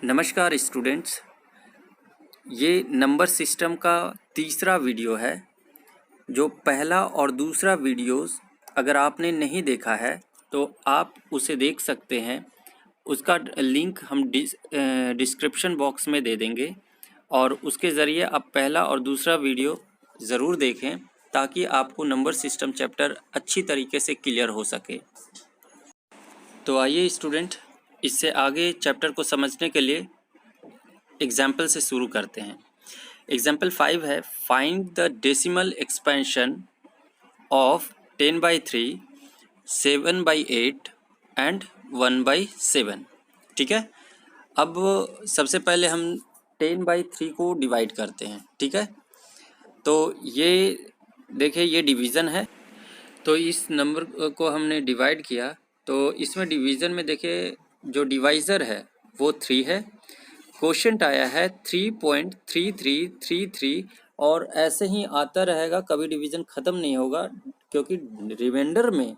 नमस्कार स्टूडेंट्स, ये number system का तीसरा वीडियो है। जो पहला और दूसरा वीडियोस अगर आपने नहीं देखा है तो आप उसे देख सकते हैं। उसका लिंक हम डिस्क्रिप्शन बॉक्स में दे देंगे और उसके ज़रिए आप पहला और दूसरा वीडियो ज़रूर देखें ताकि आपको नंबर सिस्टम चैप्टर अच्छी तरीके से क्लियर हो सके। तो आइए स्टूडेंट, इससे आगे चैप्टर को समझने के लिए एग्जाम्पल से शुरू करते हैं। एग्जाम्पल 5 है, find the decimal expansion of 10/3, 7/8 and 1/7। ठीक है, अब सबसे पहले हम 10/3 को डिवाइड करते हैं। ठीक है, तो ये देखिए, ये डिवीज़न है। तो इस नंबर को हमने डिवाइड किया तो इसमें डिवीज़न में देखिए जो डिवाइज़र है वो 3 है। क्वोशंट आया है 3.3333 और ऐसे ही आता रहेगा, कभी डिवीज़न ख़त्म नहीं होगा क्योंकि रिमाइंडर में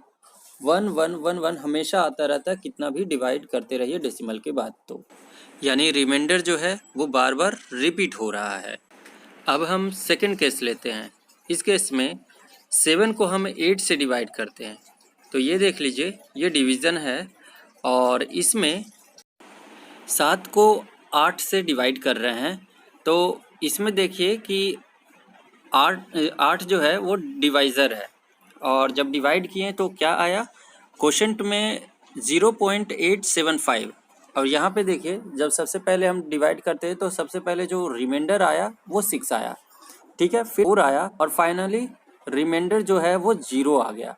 1111 हमेशा आता रहता है, कितना भी डिवाइड करते रहिए डेसिमल के बाद। तो यानी रिमाइंडर जो है वो बार बार रिपीट हो रहा है। अब हम सेकंड केस लेते हैं। इस केस में 7 को हम 8 से डिवाइड करते हैं। तो ये देख लीजिए, ये डिवीज़न है और इसमें 7 को 8 से डिवाइड कर रहे हैं। तो इसमें देखिए कि 8 जो है वो डिवाइज़र है और जब डिवाइड किए तो क्या आया, क्वोशंट में 0.875। और यहाँ पे देखिए जब सबसे पहले हम डिवाइड करते हैं तो सबसे पहले जो रिमाइंडर आया वो 6 आया। ठीक है, फिर 4 आया और फाइनली रिमाइंडर जो है वो 0 आ गया।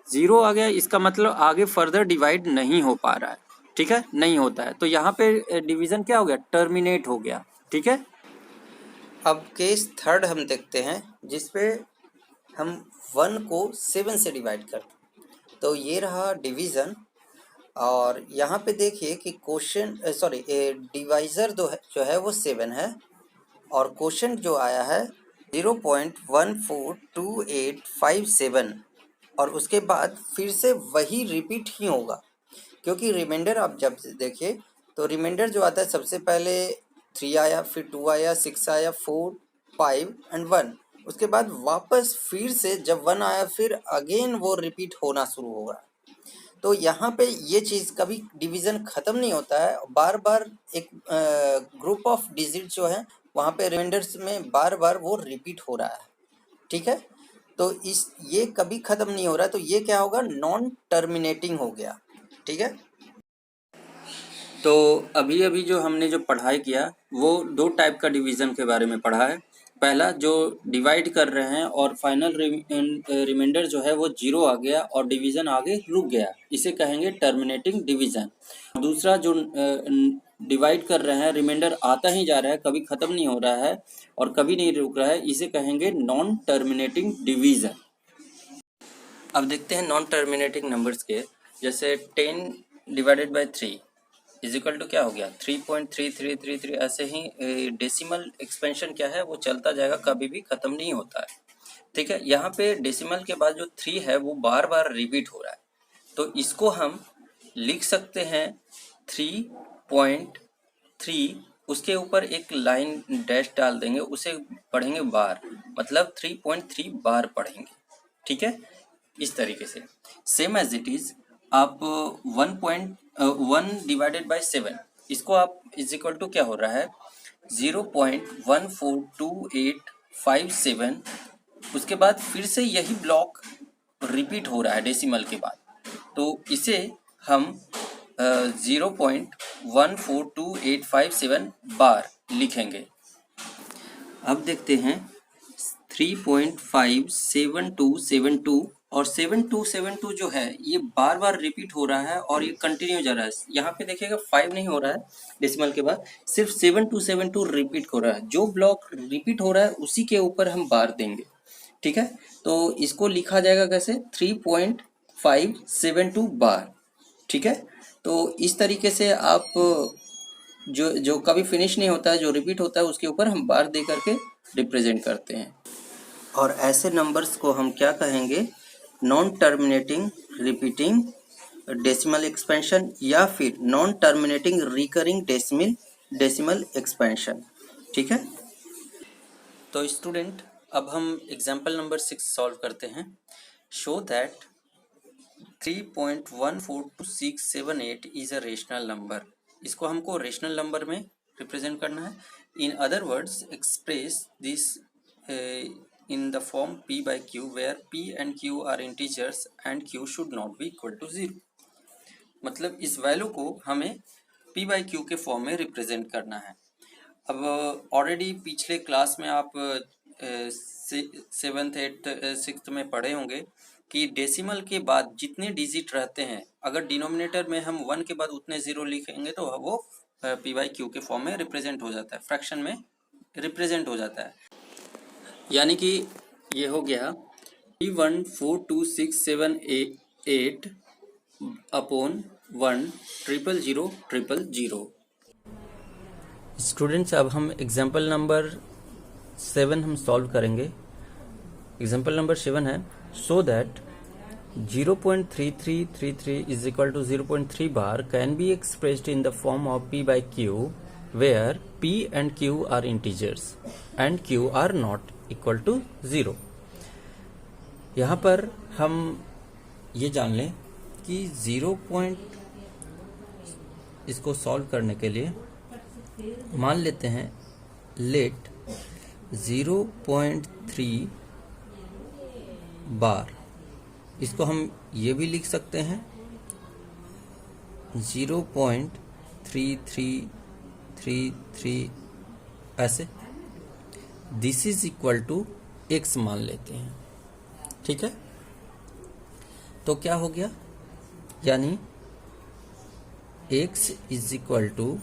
0 आ गया, इसका मतलब आगे फर्दर डिवाइड नहीं हो पा रहा है। ठीक है, नहीं होता है, तो यहाँ पे डिवीज़न क्या हो गया, टर्मिनेट हो गया। ठीक है, अब केस थर्ड हम देखते हैं जिसपे हम 1 को 7 से डिवाइड करते हैं। तो ये रहा डिवीज़न और यहाँ पे देखिए कि डिवाइज़र जो है वो 7 है और क्वोशंट जो आया है 0.142857 और उसके बाद फिर से वही रिपीट ही होगा क्योंकि रिमाइंडर आप जब देखिए तो रिमाइंडर जो आता है सबसे पहले 3 आया, फिर 2 आया, 6 आया, 4, 5 एंड 1। उसके बाद वापस फिर से जब 1 आया फिर अगेन वो रिपीट होना शुरू होगा। तो यहाँ पे ये चीज़ कभी डिवीज़न ख़त्म नहीं होता है, बार बार एक ग्रुप ऑफ डिजिट जो है वहाँ पे रिमाइंडर्स में बार बार वो रिपीट हो रहा है। ठीक है, तो ये कभी ख़त्म नहीं हो रहा है, तो ये क्या होगा, नॉन टर्मिनेटिंग हो गया। ठीक है, तो अभी अभी जो हमने जो पढ़ाई किया वो 2 टाइप का डिवीज़न के बारे में पढ़ा है। पहला जो डिवाइड कर रहे हैं और फाइनल रिमाइंडर जो है वो 0 आ गया और डिवीज़न आगे रुक गया, इसे कहेंगे टर्मिनेटिंग डिवीज़न। दूसरा जो डिवाइड कर रहे हैं, रिमाइंडर आता ही जा रहा है, कभी ख़त्म नहीं हो रहा है और कभी नहीं रुक रहा है, इसे कहेंगे नॉन टर्मिनेटिंग डिवीज़न। अब देखते हैं नॉन टर्मिनेटिंग नंबर्स के, जैसे 10 divided by 3 is equal to क्या हो गया, 3.3333। ऐसे ही डेसिमल एक्सपेंशन क्या है, वो चलता जाएगा, कभी भी ख़त्म नहीं होता है। ठीक है, यहाँ पे डेसिमल के बाद जो 3 है वो बार बार रिपीट हो रहा है, तो इसको हम लिख सकते हैं 3.3, उसके ऊपर एक लाइन डैश डाल देंगे, उसे पढ़ेंगे बार, मतलब 3.3 बार पढ़ेंगे। ठीक है, इस तरीके से सेम एज इट इज आप 1 डिवाइडेड बाई 7, इसको आप इज इक्वल टू क्या हो रहा है, 0.142857। उसके बाद फिर से यही ब्लॉक रिपीट हो रहा है डेसिमल के बाद, तो इसे हम 0.142857 बार लिखेंगे। अब देखते हैं 3.57272 और 7272 जो है ये बार बार रिपीट हो रहा है और ये कंटिन्यू जा रहा है। यहाँ पे देखिएगा 5 नहीं हो रहा है डेसिमल के बाद, सिर्फ 7272 रिपीट हो रहा है। जो ब्लॉक रिपीट हो रहा है उसी के ऊपर हम बार देंगे। ठीक है, तो इसको लिखा जाएगा कैसे, 3.572 बार। ठीक है, तो इस तरीके से आप जो कभी फिनिश नहीं होता है, जो रिपीट होता है, उसके ऊपर हम बार दे करके रिप्रेजेंट करते हैं। और ऐसे नंबर्स को हम क्या कहेंगे, non terminating repeating decimal expansion या फिर non terminating recurring decimal decimal expansion. ठीक है, तो स्टूडेंट अब हम एग्जाम्पल नंबर 6 सॉल्व करते हैं। Show that 3.142678 is a rational number. इसको हमको रेशनल नंबर में रिप्रेजेंट करना है। In other words express this in the form p by q where p and q are integers and q should not be equal to 0। मतलब इस value को हमें p by q के form में represent करना है। अब ऑलरेडी पिछले क्लास में आप 7th 8th 6th में पढ़े होंगे कि डेसिमल के बाद जितने डिजिट रहते हैं, अगर डिनोमिनेटर में हम 1 के बाद उतने ज़ीरो लिखेंगे तो वो p by q के फॉर्म में रिप्रेजेंट हो जाता है, फ्रैक्शन में रिप्रेजेंट हो जाता है। यानी कि ये हो गया 3142678 अपॉन 1000000। स्टूडेंट्स अब हम एग्जाम्पल नंबर 7 हम सॉल्व करेंगे। एग्जाम्पल नंबर 7 है so that 0.3333 is equal to 0.3 bar can be expressed in the form of p by q where p and q are integers and q are not equal to 0। यहाँ पर हम ये जान लें कि 0 point इसको solve करने के लिए मान लेते हैं लेट 0.3 बार। इसको हम ये भी लिख सकते हैं 0.3333 ऐसे। This is equal to x मान लेते हैं। ठीक है, तो क्या हो गया, यानी x इज इक्वल टू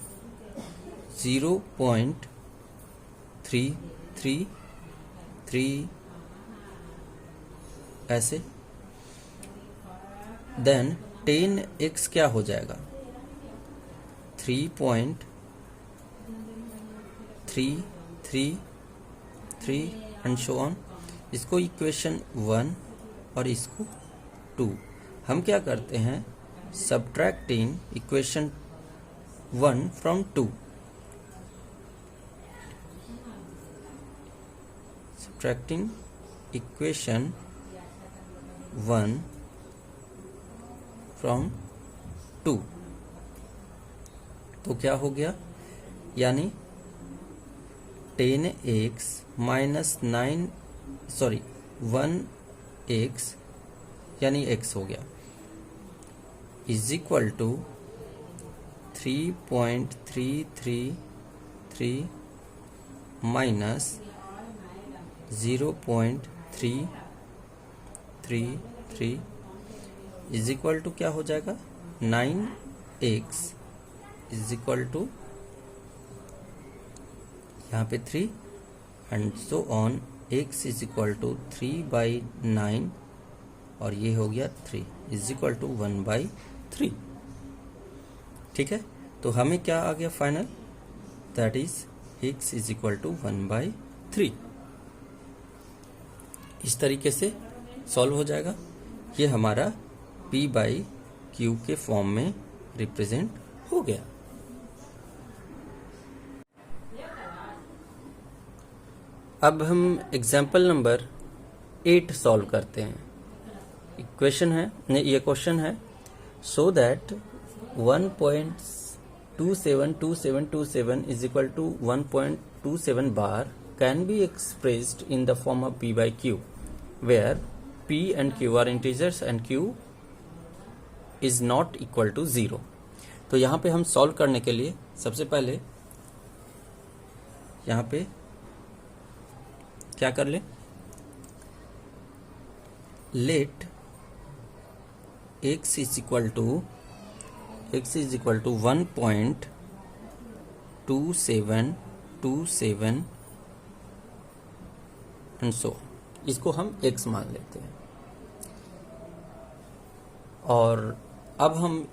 0.333 ऐसे। देन 10x क्या हो जाएगा 3.333 एंड सो ऑन। इसको इक्वेशन 1 और इसको 2। हम क्या करते हैं subtracting equation 1 from 2। Subtracting equation 1 from 2 तो क्या हो गया, यानी 10x माइनस 1x यानी x हो गया is equal to 3.333 minus 0.333 is equal to क्या हो जाएगा 9x इज इक्वल टू यहाँ पे 3 and so on x is equal to 3/9 और ये हो गया 3 इज इक्वल टू 1/3। ठीक है, तो हमें क्या आ गया final, that is x is equal to 1/3। इस तरीके से सॉल्व हो जाएगा। ये हमारा p by q के फॉर्म में रिप्रेजेंट हो गया। अब हम एग्जाम्पल नंबर 8 सॉल्व करते हैं। इक्वेशन है, ये क्वेश्चन है so that 1.272727 is equal to 1.27 bar can be expressed in the form of p by q where p and q are integers and q is not equal to 0। तो यहाँ पे हम solve करने के लिए सबसे पहले यहाँ पे क्या कर ले, let x is equal to 1.2727 and so, इसको हम x मान लेते हैं। और अब हम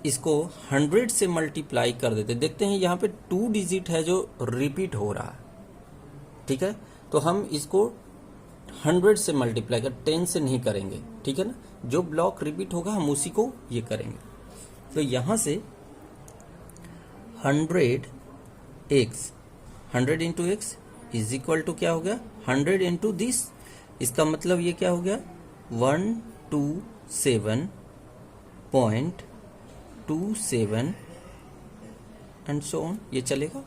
इसको 100 से मल्टीप्लाई कर देते हैं। देखते हैं यहाँ पे 2 डिजिट है जो रिपीट हो रहा है। ठीक है, तो हम इसको 100 से मल्टीप्लाई कर 10 से नहीं करेंगे। ठीक है ना, जो ब्लॉक रिपीट होगा हम उसी को ये करेंगे। तो यहाँ से 100 x, 100 into x is equal to क्या हो गया 100 इंटू दिस, इसका मतलब ये क्या हो गया 127.27 एंड सो ऑन, ये चलेगा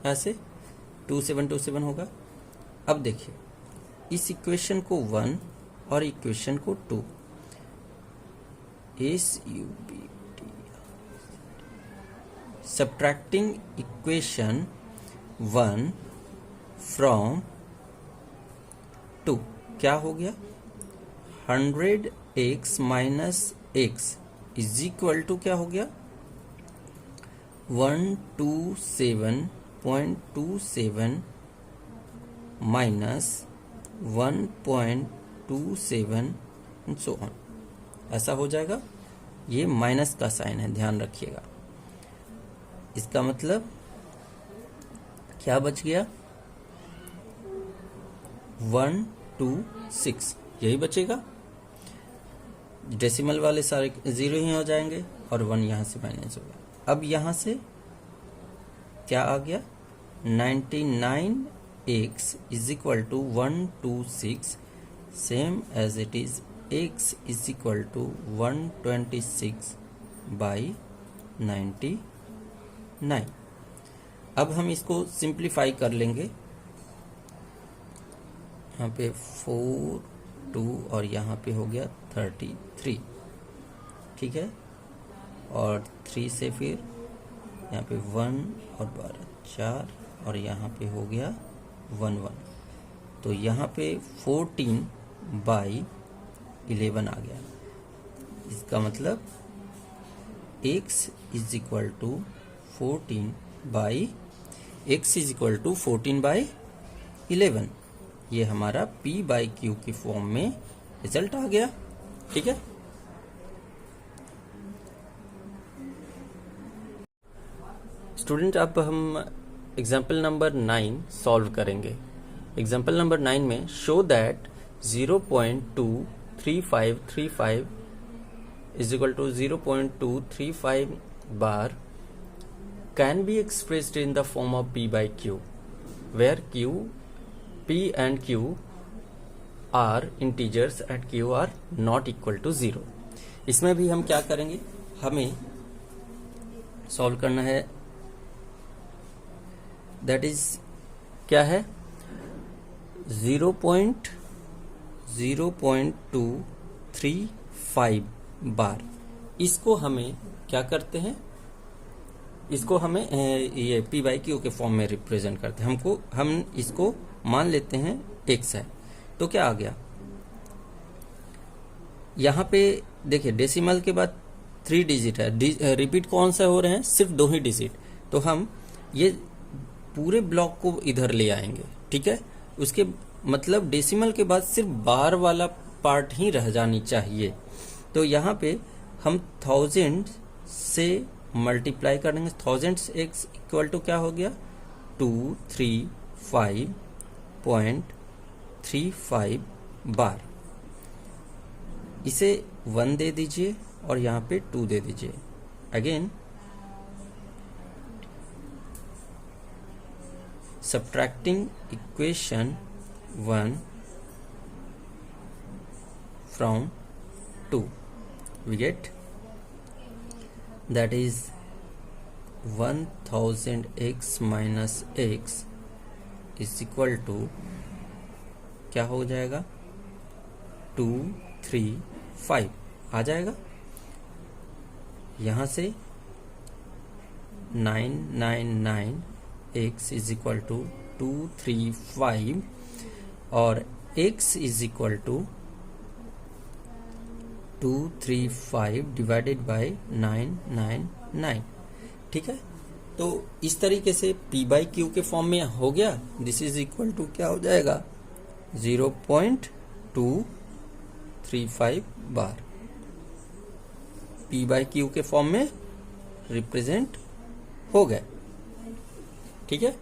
ऐसे 2727 होगा। अब देखिए इस इक्वेशन को 1 और इक्वेशन को 2, सब्ट्रैक्टिंग इक्वेशन 1 फ्रॉम 2 क्या हो गया 100x minus x is equal to क्या हो गया 127.27 माइनस 1.27 एंड सो ऑन, ऐसा हो जाएगा। ये माइनस का साइन है, ध्यान रखिएगा। इसका मतलब क्या बच गया 126, यही बचेगा। डेसिमल वाले सारे जीरो ही हो जाएंगे और 1 यहाँ से माइनस हो गया। अब यहाँ से क्या आ गया 99x is equal to 126, same as it is x is equal to 126/99। अब हम इसको सिंप्लीफाई कर लेंगे, यहाँ पे 4 2 और यहाँ पे हो गया 33, ठीक है। और 3 से फिर यहाँ पे 1 और 12 4 और यहाँ पे हो गया 1 1, तो यहाँ पे 14/11 आ गया। इसका मतलब x इज इक्वल टू 14/11, ये हमारा p/q की फॉर्म में रिजल्ट आ गया, ठीक है। स्टूडेंट अब हम एग्जाम्पल नंबर 9 सॉल्व करेंगे। एग्जाम्पल नंबर 9 में show that 0.23535 is equal to 0.235 bar can be expressed in the form of p/q, where p and q are integers at q are not equal to 0। इसमें भी हम क्या करेंगे, हमें solve करना है, दैट इज क्या है 0.235 बार। इसको हमें क्या करते हैं, इसको हमें ये p/q के फॉर्म में रिप्रेजेंट करते हैं। हम इसको मान लेते हैं x है, तो क्या आ गया यहाँ पे देखिए डेसिमल के बाद 3 डिजिट है, रिपीट कौन सा हो रहे हैं, सिर्फ 2 ही डिजिट, तो हम ये पूरे ब्लॉक को इधर ले आएंगे, ठीक है। उसके मतलब डेसिमल के बाद सिर्फ बार वाला पार्ट ही रह जानी चाहिए, तो यहाँ पे हम 1000 से मल्टीप्लाई करेंगे। 1000 x इक्वल टू क्या हो गया 235.35 बार। इसे 1 दे दीजिए और यहाँ पे 2 दे दीजिए। Again subtracting equation 1 from 2 we get that is 1000x minus x is equal to क्या हो जाएगा 235 आ जाएगा। यहाँ से 999x is equal to 235 और x is equal to 235 divided by 999, ठीक है। तो इस तरीके से p/q के फॉर्म में हो गया। दिस इज इक्वल टू क्या हो जाएगा 0.235 बार, p/q के फॉर्म में रिप्रेजेंट हो गए, ठीक है।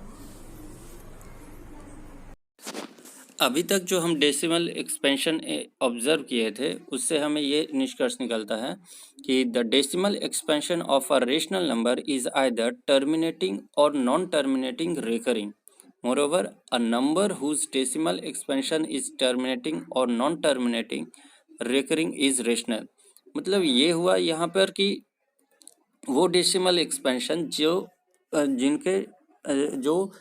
अभी तक जो हम डेसिमल एक्सपेंशन ऑब्जर्व किए थे उससे हमें ये निष्कर्ष निकलता है कि the decimal expansion of a rational number is either terminating or non terminating recurring. Moreover, a number whose decimal expansion is terminating or non-terminating recurring is rational. मतलब ये हुआ यहाँ पर कि वो डेसिमल एक्सपेंशन जो जिनके जो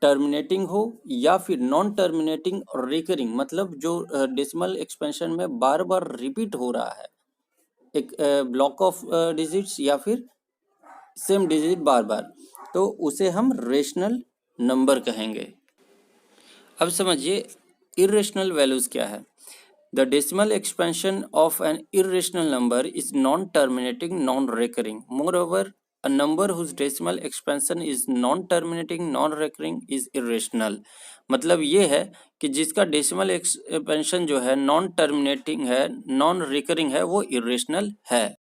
टर्मिनेटिंग हो या फिर नॉन टर्मिनेटिंग और रिकरिंग, मतलब जो डेसिमल एक्सपेंशन में बार बार रिपीट हो रहा है एक ब्लॉक ऑफ डिजिट्स या फिर सेम डिजिट बार बार, तो उसे हम रेशनल नंबर कहेंगे. अब समझिए इरेशनल वैल्यूज क्या है. The decimal expansion of an irrational number is non terminating non recurring. Moreover a number whose decimal expansion is non terminating non recurring is irrational. मतलब ये है कि जिसका डेसिमल एक्सपेंशन जो है नॉन टर्मिनेटिंग है नॉन रिकरिंग है वो इरेशनल है.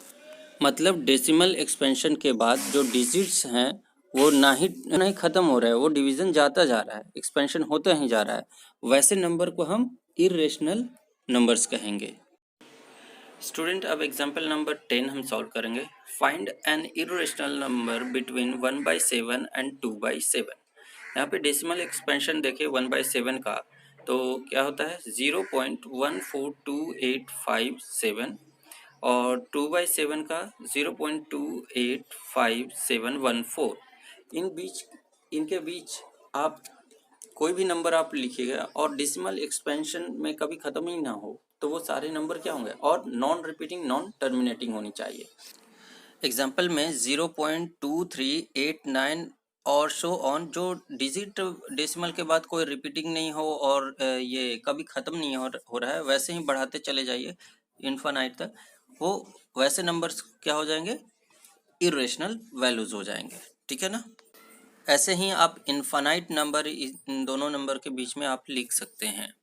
मतलब डेसिमल एक्सपेंशन के बाद जो डिजिट्स हैं वो ना ही खत्म हो रहा है, वो डिवीजन जाता जा रहा है, एक्सपेंशन होता ही जा रहा है, वैसे नंबर को हम इरेशनल नंबर्स कहेंगे. स्टूडेंट, अब एग्जांपल नंबर 10 हम सॉल्व करेंगे. Find N irrational number between 1/7 and 2/7. यहाँ पे डेसिमल एक्सपेंशन देखिए 1/7 का, तो क्या होता है 0.142857 और 2/7 का 0.285714. इनके बीच आप कोई भी नंबर आप लिखिएगा और डेसिमल एक्सपेंशन में कभी ख़त्म ही ना हो तो वो सारे नंबर क्या होंगे, और नॉन रिपीटिंग नॉन टर्मिनेटिंग होनी चाहिए. एग्जाम्पल में 0.2389 और शो ऑन, जो डिजिट डेसिमल के बाद कोई रिपीटिंग नहीं हो और ये कभी ख़त्म नहीं हो रहा है, वैसे ही बढ़ाते चले जाइए इन्फानाइट तक, वो वैसे नंबर्स क्या हो जाएंगे, इरेशनल वैल्यूज हो जाएंगे. ठीक है ना. ऐसे ही आप इन्फानाइट नंबर इन दोनों नंबर के बीच में आप लिख सकते हैं.